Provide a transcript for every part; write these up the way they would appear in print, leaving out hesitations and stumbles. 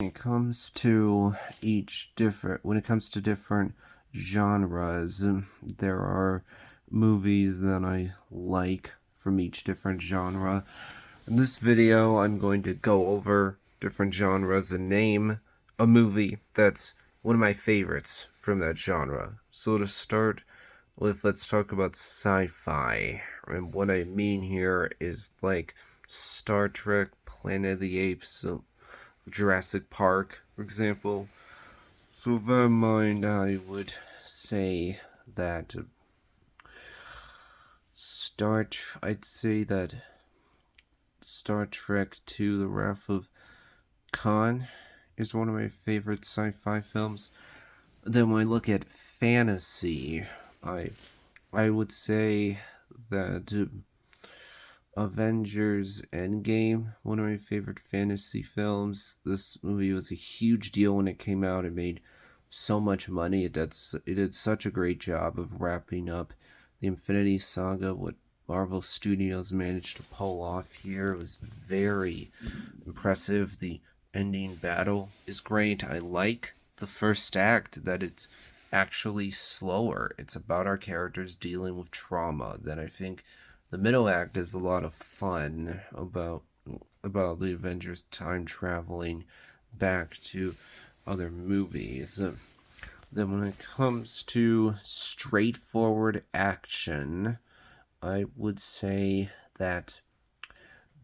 When it comes to different genres, there are movies that I like from each different genre. In this video, I'm going to go over different genres and name a movie that's one of my favorites from that genre. So to start with, let's talk about sci-fi. And what I mean here is like Star Trek, Planet of the Apes, Jurassic Park, for example. So with that in mind, I would say that I'd say that Star Trek II: The Wrath of Khan is one of my favorite sci-fi films. Then when I look at fantasy, I I would say that Avengers Endgame, one of my favorite fantasy films. This movie was a huge deal when it came out. It made so much money. It did such a great job of wrapping up the Infinity Saga. What Marvel Studios managed to pull off here was very impressive. The ending battle is great. I like the first act that it's actually slower. It's about our characters dealing with trauma. Then I think the middle act is a lot of fun about the Avengers time traveling back to other movies. Then when it comes to straightforward action, I would say that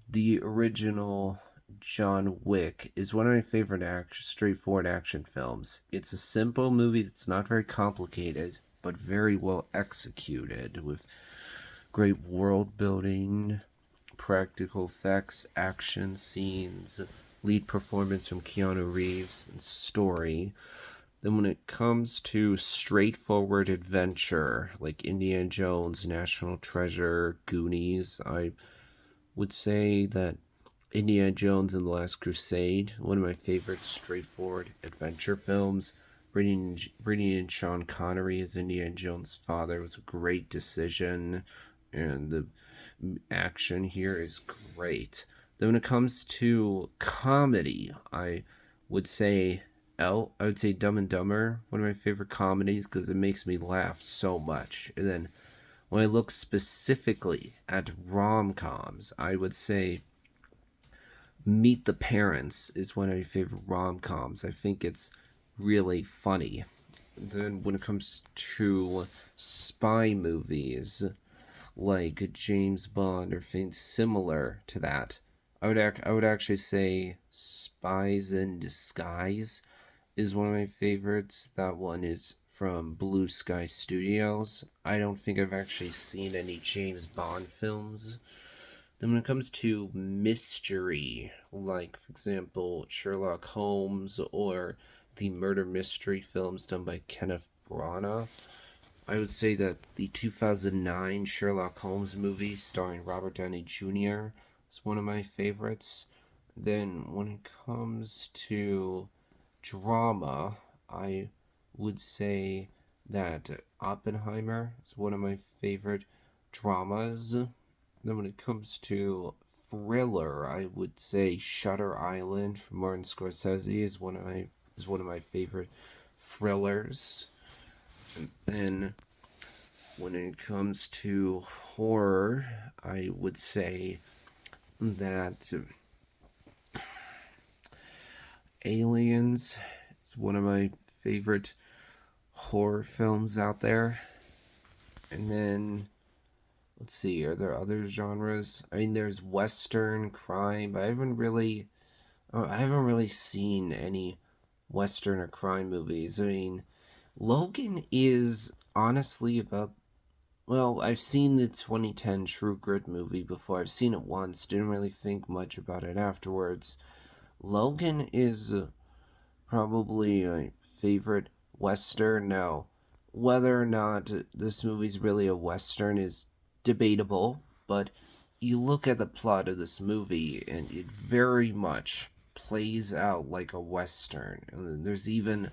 the original John Wick is one of my favorite straightforward action films. It's a simple movie that's not very complicated, but very well executed with great world building, practical effects, action scenes, lead performance from Keanu Reeves, and story. Then when it comes to straightforward adventure, like Indiana Jones, National Treasure, Goonies, I would say that Indiana Jones and the Last Crusade, one of my favorite straightforward adventure films. Bringing in Sean Connery as Indiana Jones' father was a great decision, and the action here is great. Then when it comes to comedy, I would say Dumb and Dumber, one of my favorite comedies because it makes me laugh so much. And then when I look specifically at rom-coms, I would say Meet the Parents is one of my favorite rom-coms. I think it's really funny. Then when it comes to spy movies like James Bond or things similar to that, I would actually say Spies in Disguise is one of my favorites. That one is from Blue Sky Studios. I don't think I've actually seen any James Bond films. Then when it comes to mystery, like for example Sherlock Holmes or the murder mystery films done by Kenneth Branagh, I would say that the 2009 Sherlock Holmes movie starring Robert Downey Jr. is one of my favorites. Then when it comes to drama, I would say that Oppenheimer is one of my favorite dramas. Then when it comes to thriller, I would say Shutter Island from Martin Scorsese is one of my favorite thrillers. And then when it comes to horror, I would say that Aliens is one of my favorite horror films out there. And then let's see, are there other genres? I mean, there's Western crime, but I haven't really seen any Western or crime movies. I mean, Logan is honestly about. Well, I've seen the 2010 True Grit movie before. I've seen it once, didn't really think much about it afterwards. Logan is probably a favorite Western. Now, whether or not this movie's really a Western is debatable, but you look at the plot of this movie and it very much plays out like a Western. There's even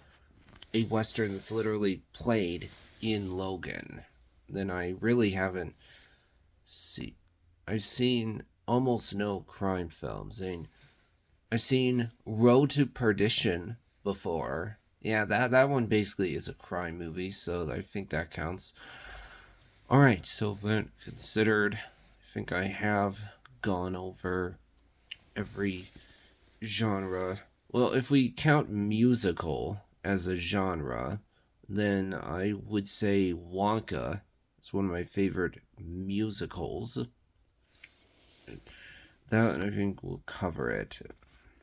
a Western that's literally played in Logan. Then I really haven't see I've seen almost no crime films. I mean, I've seen Road to Perdition before. Yeah, that one basically is a crime movie, so I think that counts. All right, so then considered, I think I have gone over every genre. Well, if we count musical as a genre, then I would say Wonka is one of my favorite musicals. That I think will cover it.